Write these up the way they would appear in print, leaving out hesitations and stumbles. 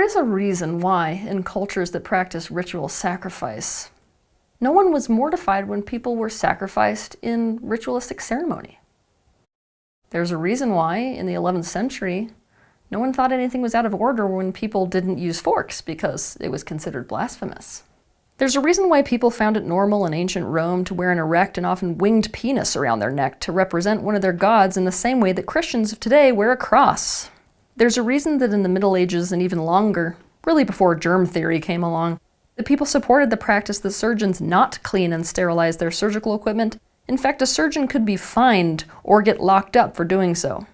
is a reason why, in cultures that practice ritual sacrifice, no one was mortified when people were sacrificed in ritualistic ceremony. There's a reason why, in the 11th century, no one thought anything was out of order when people didn't use forks because it was considered blasphemous. There's a reason why people found it normal in ancient Rome to wear an erect and often winged penis around their neck to represent one of their gods in the same way that Christians of today wear a cross. There's a reason that in the Middle Ages and even longer, really before germ theory came along, that people supported the practice that surgeons not clean and sterilize their surgical equipment. In fact, a surgeon could be fined or get locked up for doing so.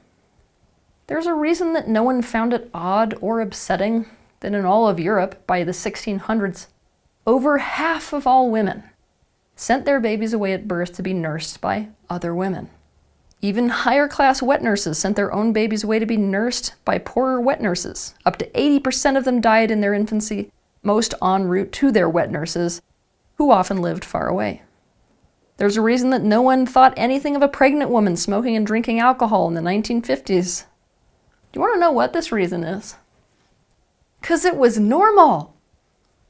There's a reason that no one found it odd or upsetting that in all of Europe by the 1600s, over half of all women sent their babies away at birth to be nursed by other women. Even higher class wet nurses sent their own babies away to be nursed by poorer wet nurses. Up to 80% of them died in their infancy, most en route to their wet nurses, who often lived far away. There's a reason that no one thought anything of a pregnant woman smoking and drinking alcohol in the 1950s. Do you want to know what this reason is? 'Cause it was normal!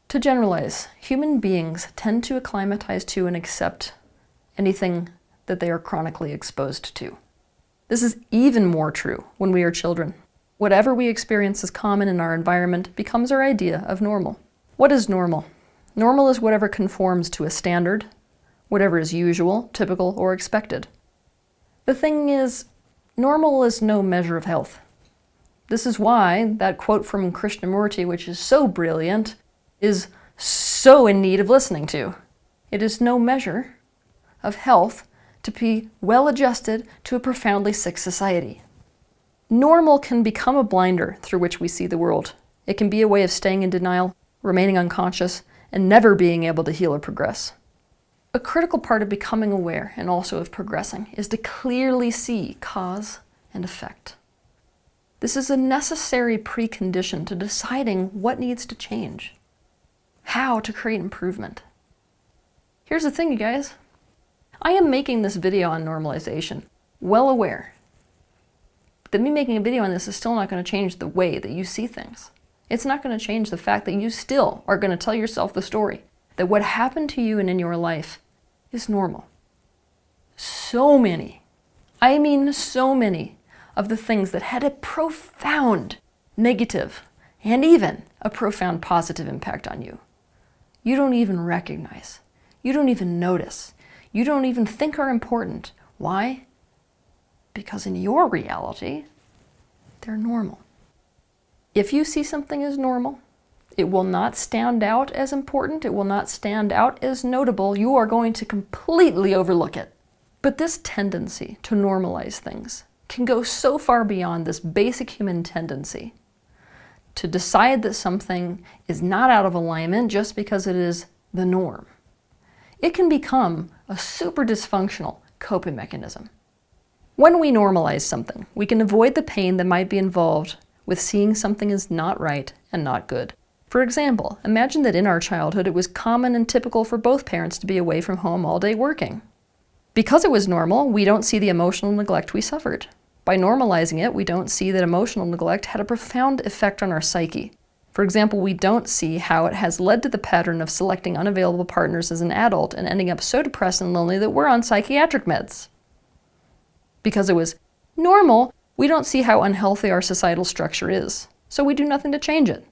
To generalize, human beings tend to acclimatize to and accept anything that they are chronically exposed to. This is even more true when we are children. Whatever we experience as common in our environment becomes our idea of normal. What is normal? Normal is whatever conforms to a standard, whatever is usual, typical, or expected. The thing is, normal is no measure of health. This is why that quote from Krishnamurti, which is so brilliant, is so in need of listening to. It is no measure of health to be well adjusted to a profoundly sick society. Normal can become a blinder through which we see the world. It can be a way of staying in denial, remaining unconscious, and never being able to heal or progress. A critical part of becoming aware and also of progressing is to clearly see cause and effect. This is a necessary precondition to deciding what needs to change, how to create improvement. Here's the thing, you guys. I am making this video on normalization, well aware that me making a video on this is still not going to change the way that you see things. It's not going to change the fact that you still are going to tell yourself the story that what happened to you and in your life is normal. So many, I mean so many, of the things that had a profound negative and even a profound positive impact on you, you don't even recognize. You don't even notice. You don't even think are important. Why? Because in your reality, they're normal. If you see something as normal, it will not stand out as important. It will not stand out as notable. You are going to completely overlook it. But this tendency to normalize things can go so far beyond this basic human tendency to decide that something is not out of alignment just because it is the norm. It can become a super dysfunctional coping mechanism. When we normalize something, we can avoid the pain that might be involved with seeing something as not right and not good. For example, imagine that in our childhood it was common and typical for both parents to be away from home all day working. Because it was normal, we don't see the emotional neglect we suffered. By normalizing it, we don't see that emotional neglect had a profound effect on our psyche. For example, we don't see how it has led to the pattern of selecting unavailable partners as an adult and ending up so depressed and lonely that we're on psychiatric meds. Because it was normal, we don't see how unhealthy our societal structure is, so we do nothing to change it.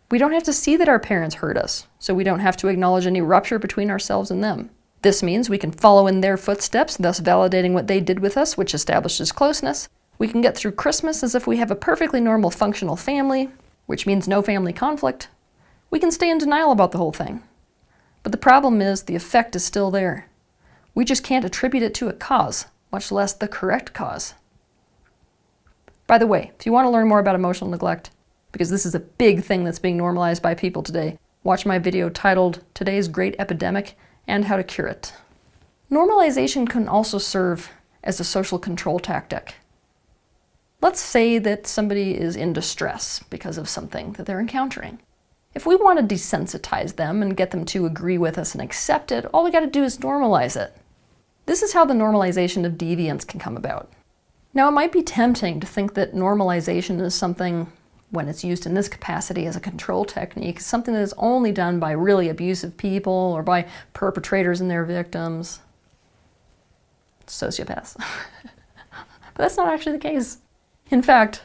We don't have to see that our parents hurt us, so we don't have to acknowledge any rupture between ourselves and them. This means we can follow in their footsteps, thus validating what they did with us, which establishes closeness. We can get through Christmas as if we have a perfectly normal functional family, which means no family conflict. We can stay in denial about the whole thing. But the problem is the effect is still there. We just can't attribute it to a cause, much less the correct cause. By the way, if you want to learn more about emotional neglect, because this is a big thing that's being normalized by people today, watch my video titled Today's Great Epidemic and How to Cure It. Normalization can also serve as a social control tactic. Let's say that somebody is in distress because of something that they're encountering. If we want to desensitize them and get them to agree with us and accept it, all we got to do is normalize it. This is how the normalization of deviance can come about. Now, it might be tempting to think that normalization is something when it's used in this capacity as a control technique, it's something that is only done by really abusive people or by perpetrators and their victims. Sociopaths. But that's not actually the case. In fact,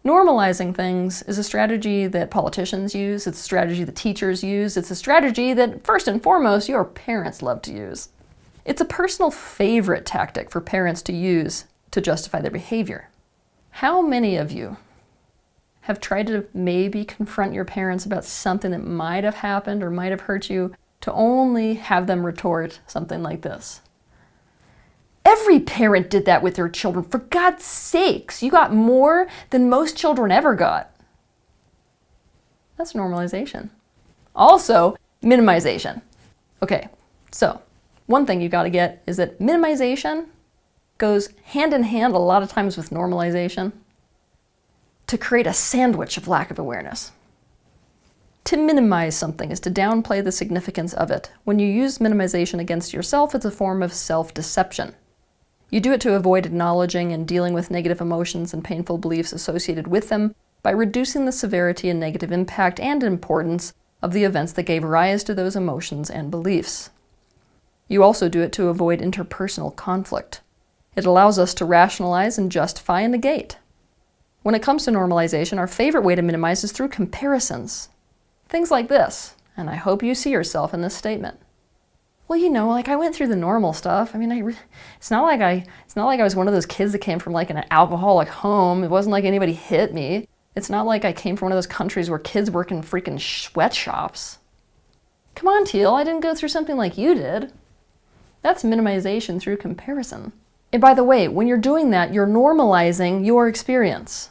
normalizing things is a strategy that politicians use, it's a strategy that teachers use, it's a strategy that, first and foremost, your parents love to use. It's a personal favorite tactic for parents to use to justify their behavior. How many of you have tried to maybe confront your parents about something that might have happened or might have hurt you, to only have them retort something like this? Every parent did that with their children. For God's sakes, you got more than most children ever got. That's normalization. Also, minimization. Okay, so one thing you got to get is that minimization goes hand in hand a lot of times with normalization to create a sandwich of lack of awareness. To minimize something is to downplay the significance of it. When you use minimization against yourself, it's a form of self-deception. You do it to avoid acknowledging and dealing with negative emotions and painful beliefs associated with them by reducing the severity and negative impact and importance of the events that gave rise to those emotions and beliefs. You also do it to avoid interpersonal conflict. It allows us to rationalize and justify and negate. When it comes to normalization, our favorite way to minimize is through comparisons. Things like this, and I hope you see yourself in this statement. Well, you know, like I went through the normal stuff. I mean, it's not like I was one of those kids that came from like an alcoholic home. It wasn't like anybody hit me. It's not like I came from one of those countries where kids work in freaking sweatshops. Come on, Teal, I didn't go through something like you did. That's minimization through comparison. And by the way, when you're doing that, you're normalizing your experience.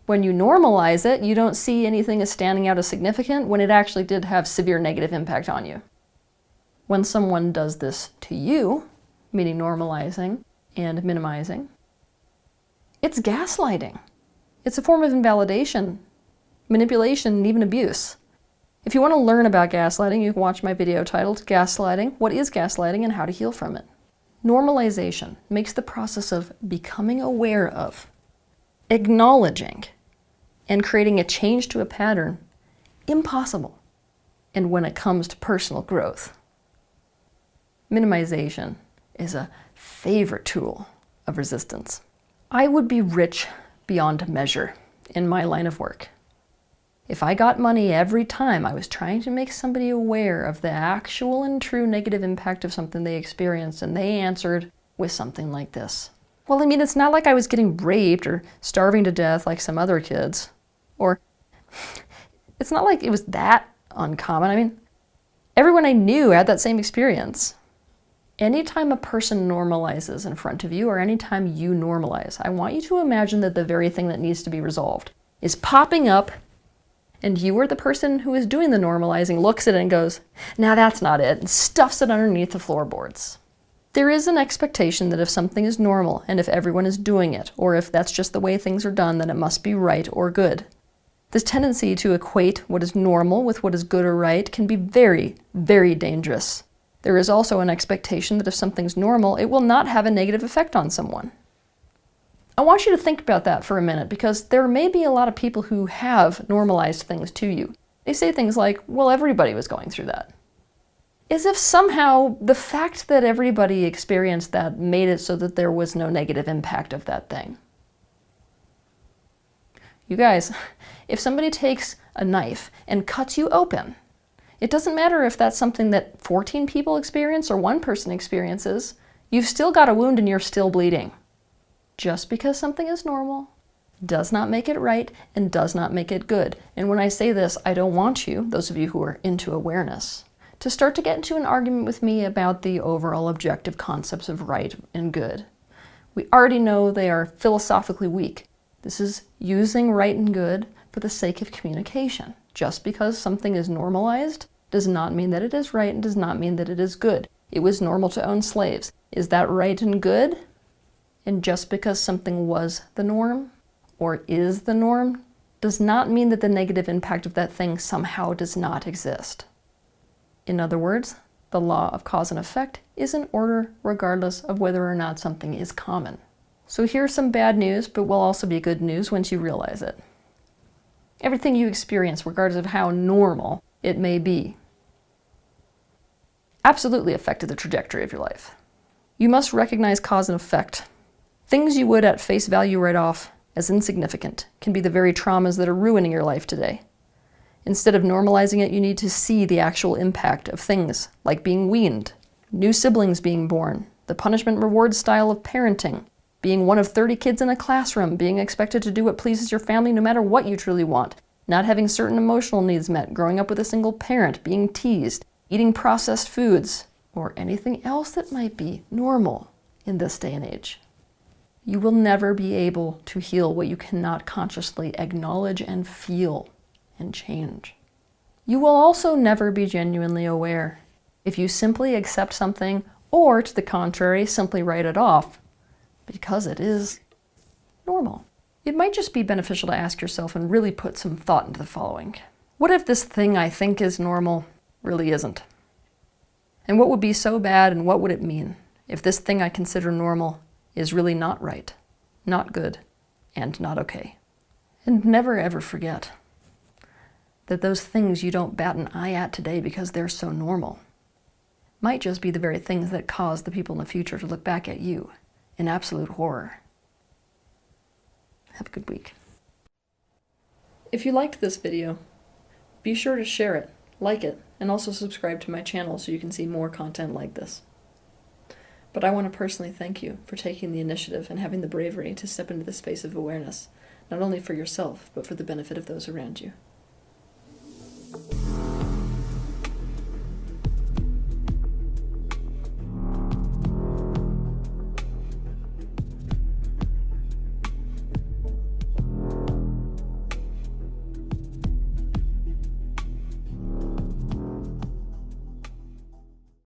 When you normalize it, you don't see anything as standing out as significant when it actually did have severe negative impact on you. When someone does this to you, meaning normalizing and minimizing, it's gaslighting. It's a form of invalidation, manipulation, and even abuse. If you want to learn about gaslighting, you can watch my video titled Gaslighting: What is Gaslighting and How to Heal from It. Normalization makes the process of becoming aware of, acknowledging, and creating a change to a pattern impossible. And when it comes to personal growth, minimization is a favorite tool of resistance. I would be rich beyond measure in my line of work if I got money every time I was trying to make somebody aware of the actual and true negative impact of something they experienced, and they answered with something like this. Well, I mean, it's not like I was getting raped or starving to death like some other kids. Or it's not like it was that uncommon. I mean, everyone I knew had that same experience. Anytime a person normalizes in front of you, or anytime you normalize, I want you to imagine that the very thing that needs to be resolved is popping up, and you or the person who is doing the normalizing looks at it and goes, "Now that's not it," and stuffs it underneath the floorboards. There is an expectation that if something is normal, and if everyone is doing it, or if that's just the way things are done, then it must be right or good. This tendency to equate what is normal with what is good or right can be very, very dangerous. There is also an expectation that if something's normal, it will not have a negative effect on someone. I want you to think about that for a minute, because there may be a lot of people who have normalized things to you. They say things like, well, everybody was going through that. As if somehow the fact that everybody experienced that made it so that there was no negative impact of that thing. You guys, if somebody takes a knife and cuts you open, it doesn't matter if that's something that 14 people experience or one person experiences, you've still got a wound and you're still bleeding. Just because something is normal does not make it right and does not make it good. And when I say this, I don't want you, those of you who are into awareness, to start to get into an argument with me about the overall objective concepts of right and good. We already know they are philosophically weak. This is using right and good for the sake of communication. Just because something is normalized does not mean that it is right and does not mean that it is good. It was normal to own slaves. Is that right and good? And just because something was the norm or is the norm does not mean that the negative impact of that thing somehow does not exist. In other words, the law of cause and effect is in order regardless of whether or not something is common. So here's some bad news, but will also be good news once you realize it. Everything you experience, regardless of how normal it may be, absolutely affected the trajectory of your life. You must recognize cause and effect. Things you would at face value write off as insignificant can be the very traumas that are ruining your life today. Instead of normalizing it, you need to see the actual impact of things like being weaned, new siblings being born, the punishment-reward style of parenting, being one of 30 kids in a classroom, being expected to do what pleases your family no matter what you truly want, not having certain emotional needs met, growing up with a single parent, being teased, eating processed foods, or anything else that might be normal in this day and age. You will never be able to heal what you cannot consciously acknowledge and feel and change. You will also never be genuinely aware if you simply accept something or, to the contrary, simply write it off because it is normal. It might just be beneficial to ask yourself and really put some thought into the following. What if this thing I think is normal really isn't? And what would be so bad, and what would it mean if this thing I consider normal is really not right, not good, and not okay? And never ever forget that those things you don't bat an eye at today because they're so normal might just be the very things that cause the people in the future to look back at you in absolute horror. Have a good week. If you liked this video, be sure to share it, like it, and also subscribe to my channel so you can see more content like this. But I want to personally thank you for taking the initiative and having the bravery to step into the space of awareness, not only for yourself, but for the benefit of those around you.